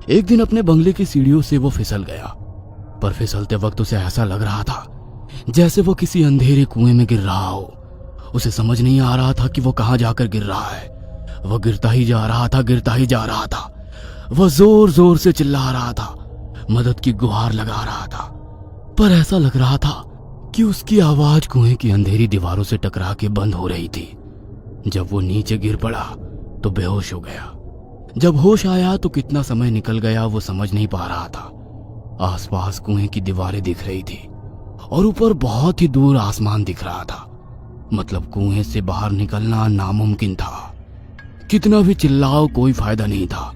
एक दिन अपने बंगले की सीढ़ियों से वो फिसल गया, पर फिसलते वक्त उसे ऐसा लग रहा था जैसे वो किसी अंधेरे कुएं में गिर रहा हो। उसे समझ नहीं आ रहा था कि वो कहां जाकर गिर रहा है। वह गिरता ही जा रहा था, गिरता ही जा रहा था। वह जोर जोर से चिल्ला रहा था, मदद की गुहार लगा रहा था, पर ऐसा लग रहा था कि उसकी आवाज कुएं की अंधेरी दीवारों से टकरा के बंद हो रही थी। जब वो नीचे गिर पड़ा तो बेहोश हो गया। जब होश आया तो कितना समय निकल गया वो समझ नहीं पा रहा था। आसपास कुएं की दीवारें दिख रही थी और ऊपर बहुत ही दूर आसमान दिख रहा था। मतलब कुएं से बाहर निकलना नामुमकिन था। कितना भी चिल्लाओ कोई फायदा नहीं था।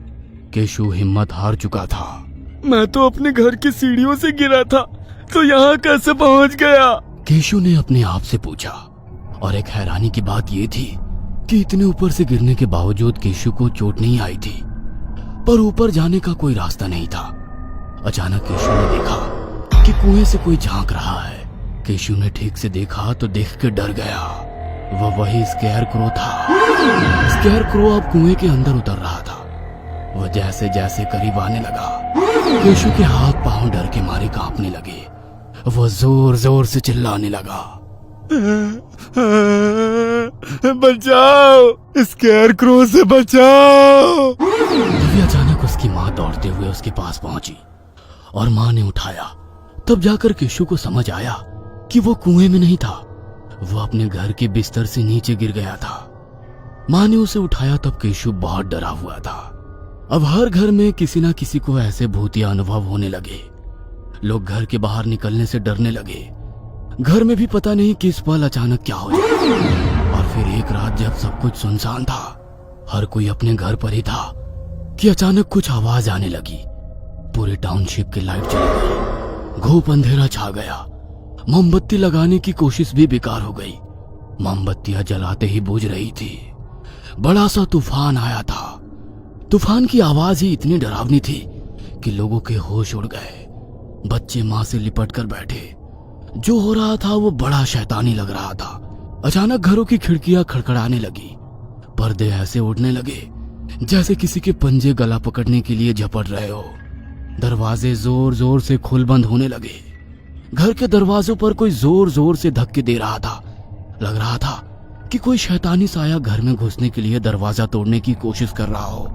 केशु हिम्मत हार चुका था। मैं तो अपने घर की सीढ़ियों से गिरा था, तो यहाँ कैसे पहुँच गया? केशु ने अपने आप से पूछा। और एक हैरानी की बात यह थी कि इतने ऊपर से गिरने के बावजूद केशु को चोट नहीं आई थी, पर ऊपर जाने का कोई रास्ता नहीं था। अचानक केशु ने देखा कि कुएं से कोई झांक रहा है। केशु ने ठीक से देखा तो देख के डर गया। वह वही स्केयरक्रो था। स्केयरक्रो अब कुएं के अंदर उतर रहा था। वह जैसे जैसे करीब आने लगा, केशु के हाथ पांव डर के मारे कांपने लगे। वह जोर जोर से चिल्लाने लगा, बचाओ, स्केयरक्रो से बचाओ। तभी अचानक उसकी माँ दौड़ते हुए उसके पास पहुंची और माँ ने उठाया। तब जाकर केशु को समझ आया कि वो कुएं में नहीं था, वो अपने घर के बिस्तर से नीचे गिर गया था। माँ ने उसे उठाया तब केशु बहुत डरा हुआ था। अब हर घर में किसी ना किसी को ऐसे भूतिया अनुभव होने लगे। लोग घर के बाहर निकलने से डरने लगे। घर में भी पता नहीं किस पल अचानक क्या हो जाए। और फिर एक रात जब सब कुछ सुनसान था, हर कोई अपने घर पर ही था, कि अचानक कुछ आवाज आने लगी। पूरे टाउनशिप की लाइट चली गई। घूप अंधेरा छा गया। मोमबत्ती लगाने की कोशिश भी बेकार हो गई। मोमबत्तियां जलाते ही बुझ रही थी। बड़ा सा तूफान आया था। तूफान की आवाज ही इतनी डरावनी थी कि लोगों के होश उड़ गए। बच्चे माँ से लिपट कर बैठे। जो हो रहा था वो बड़ा शैतानी लग रहा था। अचानक घरों की खिड़कियां खड़खड़ाने लगी। पर्दे ऐसे उड़ने लगे जैसे किसी के पंजे गला पकड़ने के लिए झपट रहे हो। दरवाजे जोर जोर से खुल बंद होने लगे। घर के दरवाजों पर कोई जोर जोर से धक्के दे रहा था। लग रहा था कि कोई शैतानी साया घर में घुसने के लिए दरवाजा तोड़ने की कोशिश कर रहा हो।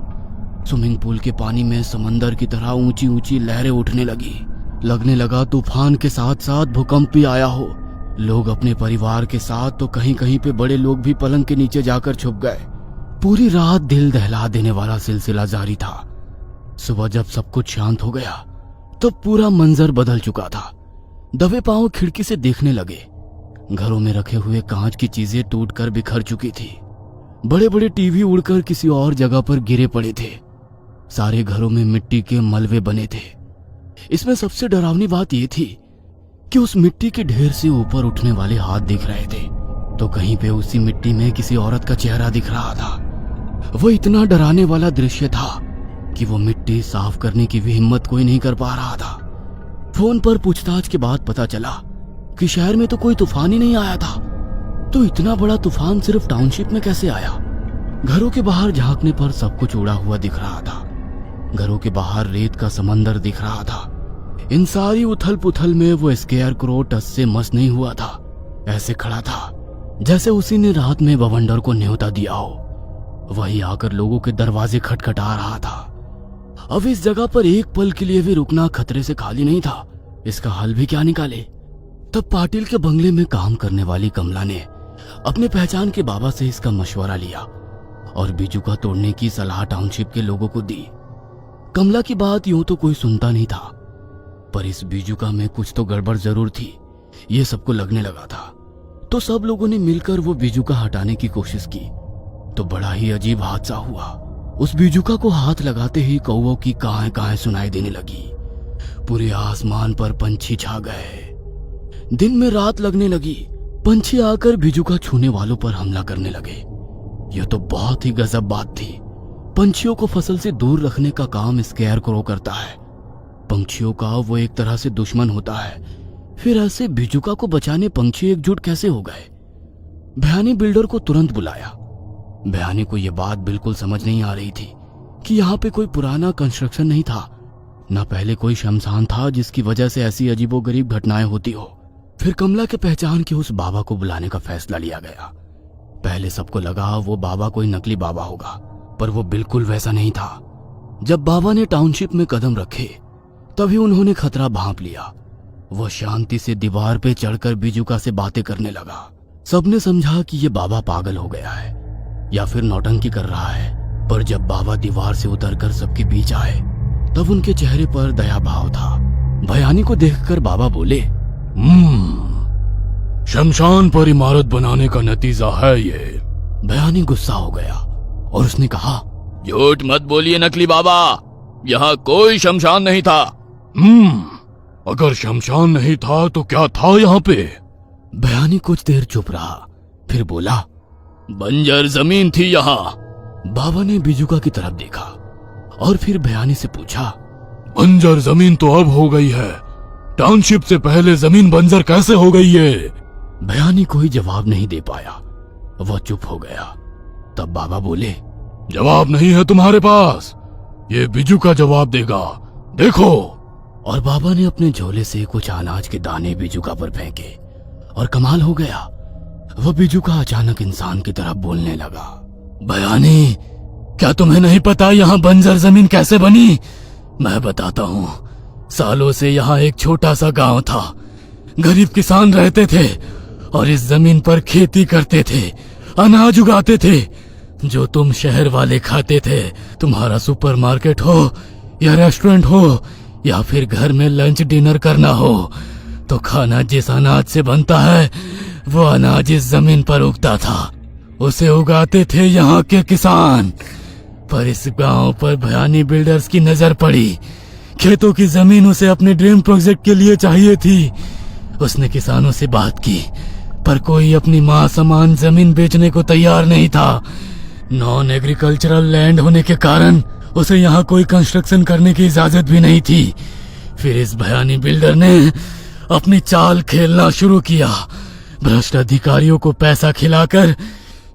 स्विमिंग पूल के पानी में समंदर की तरह ऊंची ऊंची लहरें उठने लगी। लगने लगा तूफान के साथ साथ भूकंप भी आया हो। लोग अपने परिवार के साथ तो कहीं कहीं पे बड़े लोग भी पलंग के नीचे जाकर छुप गए। पूरी रात दिल दहला देने वाला सिलसिला जारी था। सुबह जब सब कुछ शांत हो गया तब पूरा मंजर बदल चुका था। दबे पांव खिड़की से देखने लगे। घरों में रखे हुए कांच की चीजें टूटकर बिखर चुकी थी। बड़े बड़े टीवी उड़कर किसी और जगह पर गिरे पड़े थे। सारे घरों में मिट्टी के मलबे बने थे। इसमें सबसे डरावनी बात यह थी कि उस मिट्टी के ढेर से ऊपर उठने वाले हाथ दिख रहे थे, तो कहीं पे उसी मिट्टी में किसी औरत का चेहरा दिख रहा था। वो इतना डराने वाला दृश्य था कि वो मिट्टी साफ करने की भी हिम्मत कोई नहीं कर पा रहा था। फोन पर पूछताछ के बाद पता चला कि शहर में तो कोई तूफान ही नहीं आया था, तो इतना बड़ा तूफान सिर्फ टाउनशिप में कैसे आया? घरों के बाहर झांकने पर सब कुछ उड़ा हुआ दिख रहा था। घरों के बाहर रेत का समंदर दिख रहा था। इन सारी उथल पुथल में वो स्केयरक्रो टस से मस नहीं हुआ था। ऐसे खड़ा था जैसे उसी ने रात में बवंडर को न्योता दिया हो। वही आकर लोगों के दरवाजे खटखटा रहा था। अब इस जगह पर एक पल के लिए भी रुकना खतरे से खाली नहीं था। इसका हल भी क्या निकाले? तब पाटिल के बंगले में काम करने वाली कमला ने अपने पहचान के बाबा से इसका मशवरा लिया और बीजुका तोड़ने की सलाह टाउनशिप के लोगों को दी। कमला की बात यूं तो कोई सुनता नहीं था, पर इस बीजुका में कुछ तो गड़बड़ जरूर थी, ये सबको लगने लगा था। तो सब लोगों ने मिलकर वो बीजुका हटाने की कोशिश की, तो बड़ा ही अजीब हादसा हुआ। उस बीजुका को हाथ लगाते ही कौवों की काहें काहें सुनाई देने लगी। पूरे आसमान पर पंछी छा गए। दिन में रात लगने लगी। पंछी आकर बीजुका छूने वालों पर हमला करने लगे। यह तो बहुत ही गजब बात थी। पंछियों को फसल से दूर रखने का काम स्केयरक्रो करता है। पंछियों का वो एक तरह से दुश्मन होता है। फिर ऐसे बीजुका को बचाने पंछी एकजुट कैसे हो गए? भयानी बिल्डर को तुरंत बुलाया। भयानी को यह बात बिल्कुल समझ नहीं आ रही थी कि यहाँ पे कोई पुराना कंस्ट्रक्शन नहीं था, न पहले कोई शमशान था जिसकी वजह से ऐसी अजीबोगरीब घटनाएं होती हो। फिर कमला के पहचान के उस बाबा को बुलाने का फैसला लिया गया। पहले सबको लगा वो बाबा कोई नकली बाबा होगा, पर वो बिल्कुल वैसा नहीं था। जब बाबा ने टाउनशिप में कदम रखे तभी उन्होंने खतरा भांप लिया। वो शांति से दीवार पे चढ़कर बिजुका से बातें करने लगा। सबने समझा कि ये बाबा पागल हो गया है या फिर नौटंकी कर रहा है, पर जब बाबा दीवार से उतरकर सबके बीच आए तब उनके चेहरे पर दया भाव था। भयानी को देखकर बाबा बोले, शमशान पर इमारत बनाने का नतीजा है ये। भयानी गुस्सा हो गया और उसने कहा, झूठ मत बोलिए नकली बाबा, यहाँ कोई शमशान नहीं था। अगर शमशान नहीं था तो क्या था यहाँ पे? भयानी कुछ देर चुप रहा, फिर बोला, बंजर जमीन थी यहाँ। बाबा ने बिजुका की तरफ देखा और फिर भयानी से पूछा, बंजर जमीन तो अब हो गई है, टाउनशिप से पहले जमीन बंजर कैसे हो गई है? भयानी कोई जवाब नहीं दे पाया, वह चुप हो गया। तब बाबा बोले, जवाब नहीं है तुम्हारे पास, ये बिजुका जवाब देगा, देखो। और बाबा ने अपने झोले से कुछ अनाज के दाने बिजुका पर फेंके और कमाल हो गया, वह बिजुका अचानक इंसान की तरह बोलने लगा। भयानी, क्या तुम्हें नहीं पता यहाँ बंजर जमीन कैसे बनी? मैं बताता हूँ। सालों से यहाँ एक छोटा सा गांव था, गरीब किसान रहते थे और इस जमीन पर खेती करते थे, अनाज उगाते थे जो तुम शहर वाले खाते थे। तुम्हारा सुपरमार्केट हो या रेस्टोरेंट हो या फिर घर में लंच डिनर करना हो, तो खाना जिस अनाज से बनता है वो अनाज इस जमीन पर उगता था, उसे उगाते थे यहाँ के किसान। पर इस गांव पर भयानी बिल्डर्स की नजर पड़ी। खेतों की जमीन उसे अपने ड्रीम प्रोजेक्ट के लिए चाहिए थी। उसने किसानों से बात की, पर कोई अपनी माँ समान जमीन बेचने को तैयार नहीं था। नॉन एग्रीकल्चरल लैंड होने के कारण उसे यहाँ कोई कंस्ट्रक्शन करने की इजाजत भी नहीं थी। फिर इस भयानी बिल्डर ने अपनी चाल खेलना शुरू किया। भ्रष्ट अधिकारियों को पैसा खिलाकर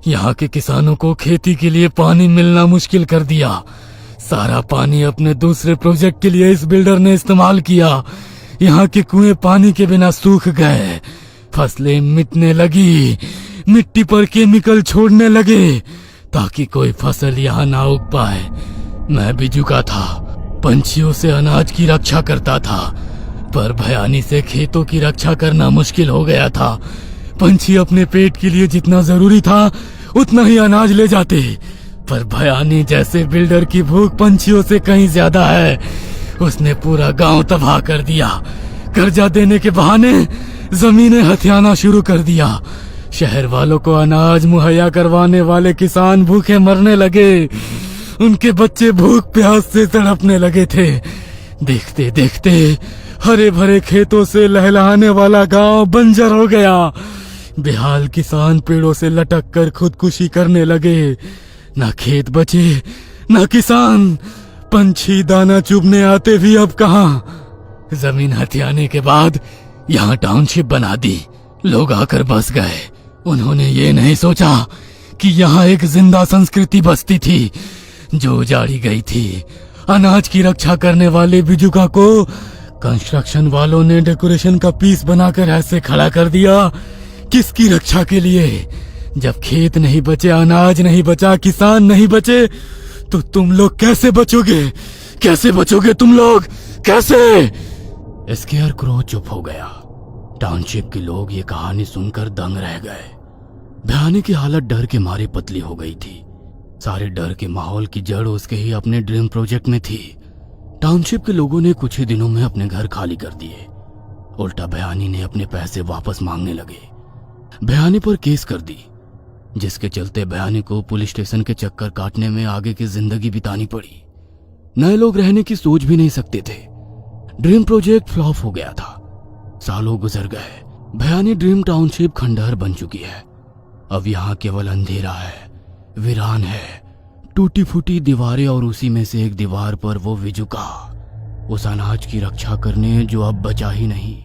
यहाँ के किसानों को खेती के लिए पानी मिलना मुश्किल कर दिया। सारा पानी अपने दूसरे प्रोजेक्ट के लिए इस बिल्डर ने इस्तेमाल किया। यहाँ के कुएं पानी के बिना सूख गए, फसलें मिटने लगी, मिट्टी पर केमिकल छोड़ने लगे ताकि कोई फसल यहाँ ना उग पाए। मैं बिजुका था, पंछियों से अनाज की रक्षा करता था, पर भयानी से खेतों की रक्षा करना मुश्किल हो गया था। पंछी अपने पेट के लिए जितना जरूरी था उतना ही अनाज ले जाते, पर भयानी जैसे बिल्डर की भूख पंछियों से कहीं ज्यादा है। उसने पूरा गांव तबाह कर दिया। कर्जा देने के बहाने जमीनें हथियाना शुरू कर दिया। शहर वालों को अनाज मुहैया करवाने वाले किसान भूखे मरने लगे। उनके बच्चे भूख प्यास से तड़पने लगे थे। देखते देखते हरे भरे खेतों से लहलहाने वाला गांव बंजर हो गया। बेहाल किसान पेड़ों से लटक कर खुदकुशी करने लगे। ना खेत बचे, ना किसान। पंछी दाना चुभने आते भी अब कहाँ। जमीन हथियाने के बाद यहाँ टाउनशिप बना दी। लोग आकर बस गए। उन्होंने ये नहीं सोचा कि यहाँ एक जिंदा संस्कृति बसती थी जो उजाड़ी गई थी। अनाज की रक्षा करने वाले बिजुका को कंस्ट्रक्शन वालों ने डेकोरेशन का पीस बनाकर ऐसे खड़ा कर दिया। किसकी रक्षा के लिए? जब खेत नहीं बचे, अनाज नहीं बचा, किसान नहीं बचे, तो तुम लोग कैसे बचोगे? कैसे बचोगे तुम लोग? कैसे? स्केयरक्रो चुप हो गया। टाउनशिप के लोग ये कहानी सुनकर दंग रह गए। भयानी की हालत डर के मारे पतली हो गई थी। सारे डर के माहौल की जड़ उसके ही अपने ड्रीम प्रोजेक्ट में थी। टाउनशिप के लोगों ने कुछ ही दिनों में अपने घर खाली कर दिए। उल्टा भयानी ने अपने पैसे वापस मांगने लगे। भयानी पर केस कर दी, जिसके चलते भयानी को पुलिस स्टेशन के चक्कर काटने में आगे की जिंदगी बितानी पड़ी। नए लोग रहने की सोच भी नहीं सकते थे। ड्रीम प्रोजेक्ट फ्लॉप हो गया था। सालों गुजर गए। भयानी ड्रीम टाउनशिप खंडहर बन चुकी है। अब यहाँ केवल अंधेरा है, वीरान है, टूटी फूटी दीवारें और उसी में से एक दीवार पर वो विजुका, उस अनाज की रक्षा करने जो अब बचा ही नहीं।